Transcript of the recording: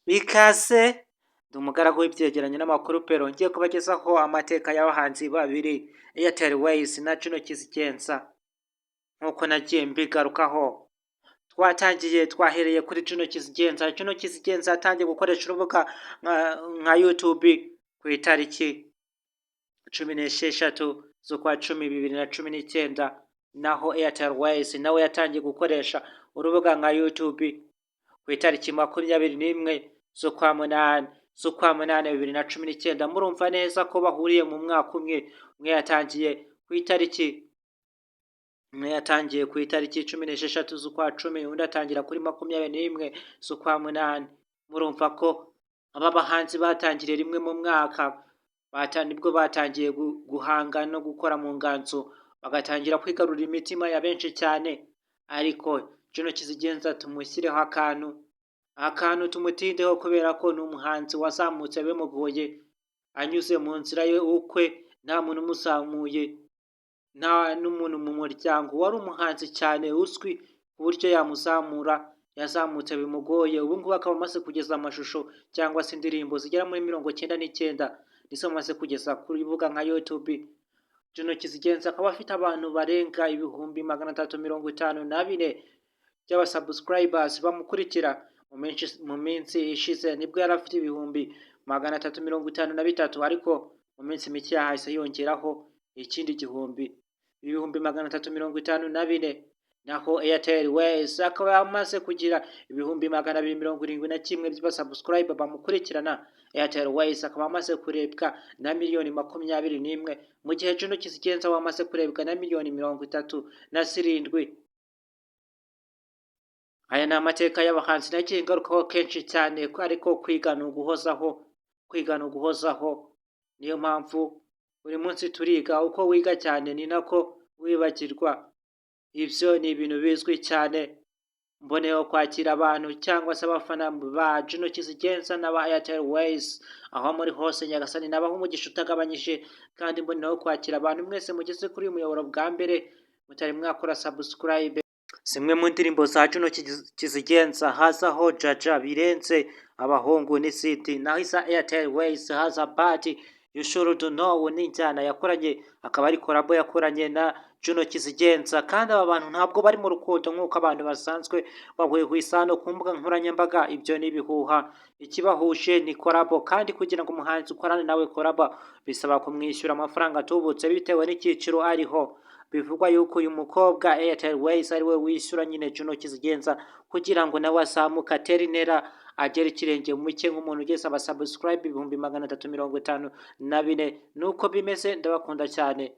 Bikase ndi umugaragu w'ibyegeranyo n'amakuru pero ngiye kubagezaho amateka y'abahanzi babiri Airtel wayz na Juno kizigenza. Nkuko nagiye mbigarukaho twahereye kuri Juno kizigenza. Juno kizigenza yatangiye gukoresha urubuga nka YouTube ku itariki 16 z'ukwa 10 2019, naho Airtel wayz nawe yatangiye gukoresha urubuga nka YouTube ku itariki 21 z'ukwa 8 2019. Murumva neza ko bahuriye mu mwaka umwe. Umwe yatangiye ku itariki 16 z'ukwa 10, undi atangira kuri 21 z'ukwa 8. Murumva ko aba bahanzi batangiriye rimwe mu mwaka, nibwo batangiye guhanga no gukora mu nganzo, bagatangira kwigarurira imitima ya benshi cyane. Ariko Juno kizigenza tumushyireho akantu tumutindeho, kubera ko ni umuhanzi wazamutse bimugoye, anyuze mu nzira ye ukwe, nta muntu umuzamuye, nta n'umuntu mu muryango. Wari umuhanzi cyane uzwi ku buryo yamuzamura, yazamutse bimugoye. Ubu ngubu akaba amaze kugeza amashusho cyangwa se indirimbo zigera muri 99 nizo amaze kugeza kuri rubuga nka YouTube. Juno kizigenza akaba afite abantu barenga ibihumbi 354 by'abasubscribers bamukurikira. Mu minsi ishize nibwo yari afite ibihumbi 353, ariko mu minsi mike yahise yongeraho ikindi ibihumbi 354. Naho Airtel wayz akaba yamaze kugira ibihumbi 271 by'abasubscriber bamukurikirana. Airtel wayz akaba amaze kurebwa na miliyoni 21, mu gihe Juno kizigenza wamaze kurebwa na miliyoni 37. Aya ni amateka y'abahanzi nagiye ngarukaho kenshi cyane, ariko kwiga ni uguhozaho. Niyo mpamvu buri munsi turiga. Uko wiga cyane ni nako wibagirwa. Ibyo ni ibintu bizwi cyane. Mboneyeho kwakira abantu cyangwa se abafana ba Juno kizigenza n'aba Airtel wayz, aho muri hose nyagasani nabaho umugisha utagabanyije. Kandi mboneyeho kwakira abantu mwese mugeze kuri uyu muyoboro bwa mbere mutari mwakora subscribe. Zimwe mu ndirimbo za Juno kizigenza hazaho Jaja, Birenze, Abahungu n'izindi. Naho iza Airtel wayz haza Bad, You Should Know n'injyana yakoranye, akaba ari collabo yakoranye na Juno kizigenza. Kandi aba bantu ntabwo bari mu rukundo nk'uko abantu basanzwe bahwihwisa no ku mbuga nkoranyambaga. Ibyo ni ibihuha. Ikibahuje ni collabo, kandi kugira ngo umuhanzi ukorane nawe collabo bisaba kumwishyura amafaranga atubutse bitewe n'icyiciro ariho. Bivugwa yuko uyu mukobwa Airtel wayz ari we wishyura nyine Juno kizigenza kugira ngo nawe azamuke atere intera, agera ikirenge mu cye nk'umuntu ugeze abasubscribe ibihumbi 354. Nuko bimeze. Ndabakunda cyane.